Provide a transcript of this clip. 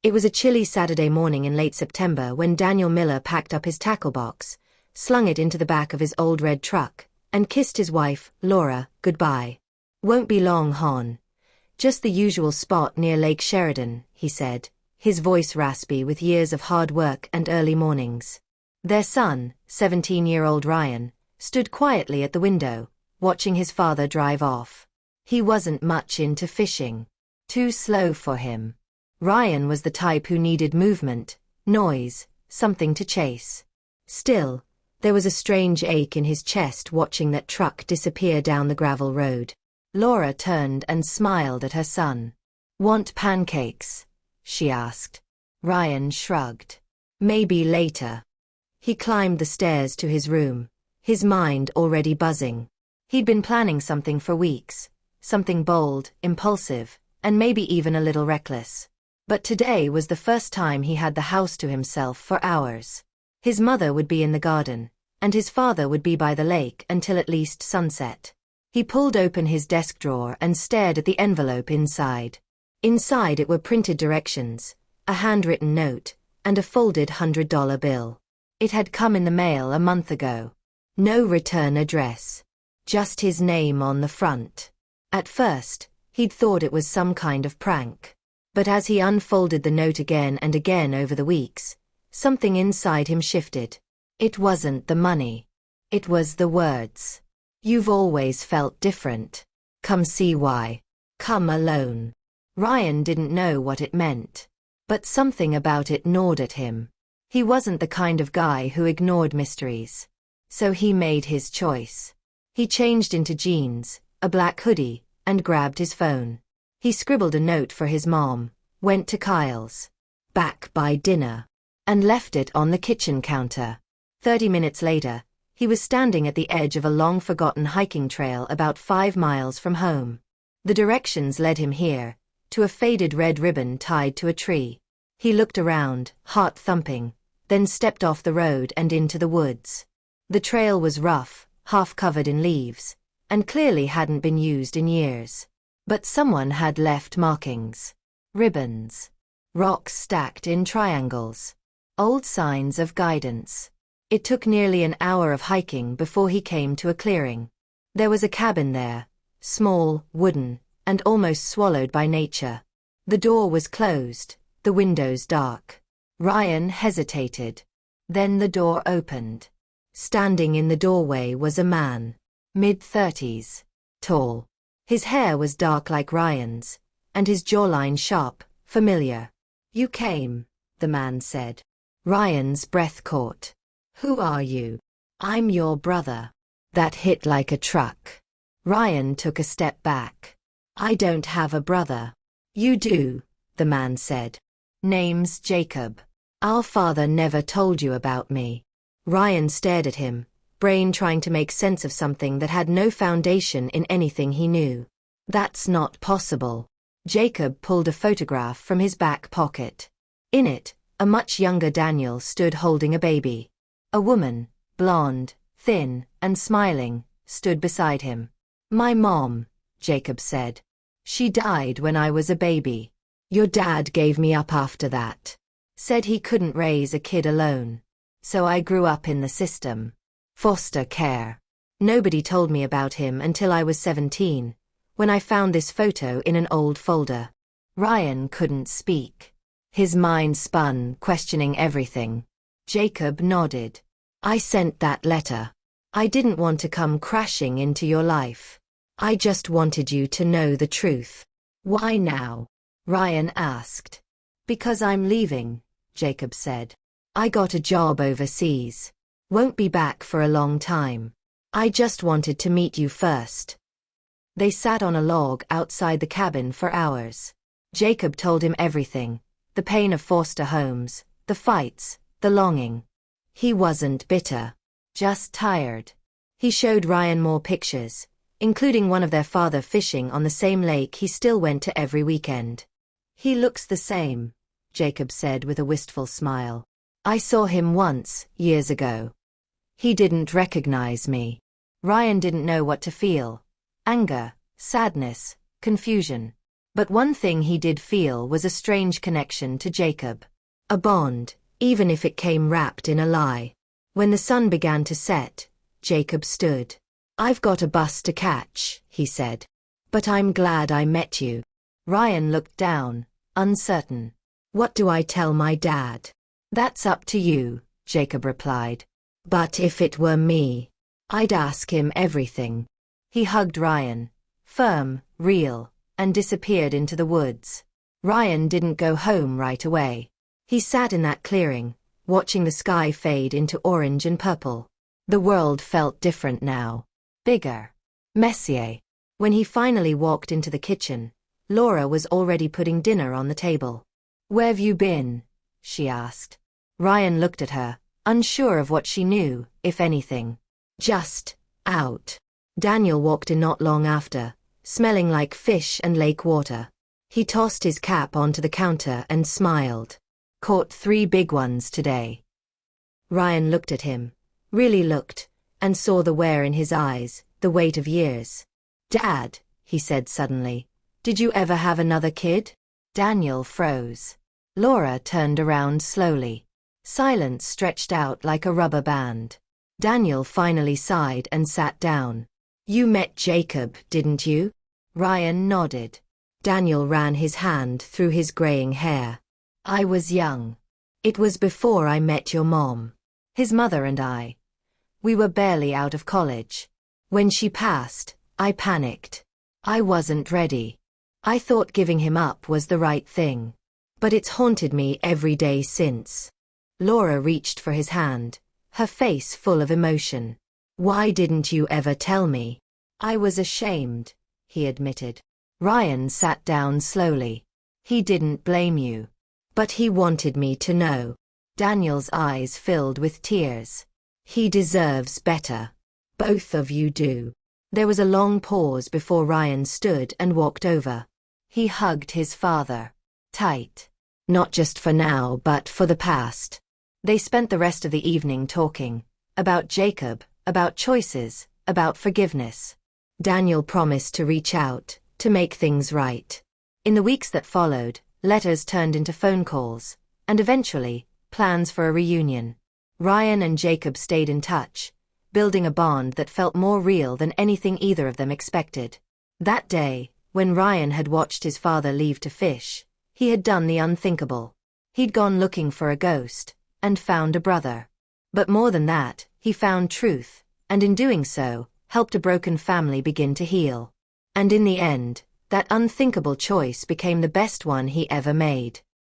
It was a chilly Saturday morning in late September when Daniel Miller packed up his tackle box, slung it into the back of his old red truck, and kissed his wife, Laura, goodbye. "Won't be long, Hon. Just the usual spot near Lake Sheridan," he said, his voice raspy with years of hard work and early mornings. Their son, 17-year-old Ryan, stood quietly at the window, watching his father drive off. He wasn't much into fishing. Too slow for him. Ryan was the type who needed movement, noise, something to chase. Still, there was a strange ache in his chest watching that truck disappear down the gravel road. Laura turned and smiled at her son. "Want pancakes?" she asked. Ryan shrugged. "Maybe later." He climbed the stairs to his room, his mind already buzzing. He'd been planning something for weeks, something bold, impulsive, and maybe even a little reckless. But today was the first time he had the house to himself for hours. His mother would be in the garden, and his father would be by the lake until at least sunset. He pulled open his desk drawer and stared at the envelope inside. Inside it were printed directions, a handwritten note, and a folded $100 bill. It had come in the mail a month ago. No return address. Just his name on the front. At first, he'd thought it was some kind of prank. But as he unfolded the note again and again over the weeks, something inside him shifted. It wasn't the money. It was the words. "You've always felt different. Come see why. Come alone." Ryan didn't know what it meant. But something about it gnawed at him. He wasn't the kind of guy who ignored mysteries. So he made his choice. He changed into jeans, a black hoodie, and grabbed his phone. He scribbled a note for his mom, went to Kyle's, back by dinner, and left it on the kitchen counter. 30 minutes later, he was standing at the edge of a long-forgotten hiking trail about 5 miles from home. The directions led him here, to a faded red ribbon tied to a tree. He looked around, heart thumping, then stepped off the road and into the woods. The trail was rough, half covered in leaves, and clearly hadn't been used in years. But someone had left markings. Ribbons. Rocks stacked in triangles. Old signs of guidance. It took nearly an hour of hiking before he came to a clearing. There was a cabin there, small, wooden, and almost swallowed by nature. The door was closed, the windows dark. Ryan hesitated. Then the door opened. Standing in the doorway was a man. Mid-30s. Tall. His hair was dark like Ryan's, and his jawline sharp, familiar. "You came," the man said. Ryan's breath caught. "Who are you?" "I'm your brother." That hit like a truck. Ryan took a step back. "I don't have a brother." "You do," the man said. "Name's Jacob. Our father never told you about me." Ryan stared at him, brain trying to make sense of something that had no foundation in anything he knew. "That's not possible." Jacob pulled a photograph from his back pocket. In it, a much younger Daniel stood holding a baby. A woman, blonde, thin, and smiling, stood beside him. "My mom," Jacob said. "She died when I was a baby. Your dad gave me up after that. Said he couldn't raise a kid alone. So I grew up in the system. Foster care. Nobody told me about him until I was 17, when I found this photo in an old folder." Ryan couldn't speak. His mind spun, questioning everything. Jacob nodded. "I sent that letter. I didn't want to come crashing into your life. I just wanted you to know the truth." "Why now?" Ryan asked. "Because I'm leaving," Jacob said. "I got a job overseas. Won't be back for a long time. I just wanted to meet you first." They sat on a log outside the cabin for hours. Jacob told him everything, the pain of foster homes, the fights, the longing. He wasn't bitter, just tired. He showed Ryan more pictures, including one of their father fishing on the same lake he still went to every weekend. "He looks the same," Jacob said with a wistful smile. "I saw him once, years ago. He didn't recognize me." Ryan didn't know what to feel. Anger, sadness, confusion. But one thing he did feel was a strange connection to Jacob. A bond, even if it came wrapped in a lie. When the sun began to set, Jacob stood. "I've got a bus to catch," he said. "But I'm glad I met you." Ryan looked down, uncertain. "What do I tell my dad?" "That's up to you," Jacob replied. "But if it were me, I'd ask him everything." He hugged Ryan, firm, real, and disappeared into the woods. Ryan didn't go home right away. He sat in that clearing, watching the sky fade into orange and purple. The world felt different now. Bigger. Messier. When he finally walked into the kitchen, Laura was already putting dinner on the table. "Where've you been?" she asked. Ryan looked at her, unsure of what she knew, if anything. "Just out." Daniel walked in not long after, smelling like fish and lake water. He tossed his cap onto the counter and smiled. "Caught 3 big ones today." Ryan looked at him, really looked, and saw the wear in his eyes, the weight of years. "Dad," he said suddenly, "did you ever have another kid?" Daniel froze. Laura turned around slowly. Silence stretched out like a rubber band. Daniel finally sighed and sat down. "You met Jacob, didn't you?" Ryan nodded. Daniel ran his hand through his graying hair. "I was young. It was before I met your mom. His mother and I. We were barely out of college. When she passed, I panicked. I wasn't ready. I thought giving him up was the right thing. But it's haunted me every day since." Laura reached for his hand, her face full of emotion. "Why didn't you ever tell me?" "I was ashamed," he admitted. Ryan sat down slowly. "He didn't blame you. But he wanted me to know." Daniel's eyes filled with tears. "He deserves better. Both of you do." There was a long pause before Ryan stood and walked over. He hugged his father. Tight. Not just for now, but for the past. They spent the rest of the evening talking. About Jacob, about choices, about forgiveness. Daniel promised to reach out, to make things right. In the weeks that followed, letters turned into phone calls, and eventually, plans for a reunion. Ryan and Jacob stayed in touch, building a bond that felt more real than anything either of them expected. That day, when Ryan had watched his father leave to fish, he had done the unthinkable. He'd gone looking for a ghost, and found a brother. But more than that, he found truth, and in doing so, helped a broken family begin to heal. And in the end, that unthinkable choice became the best one he ever made.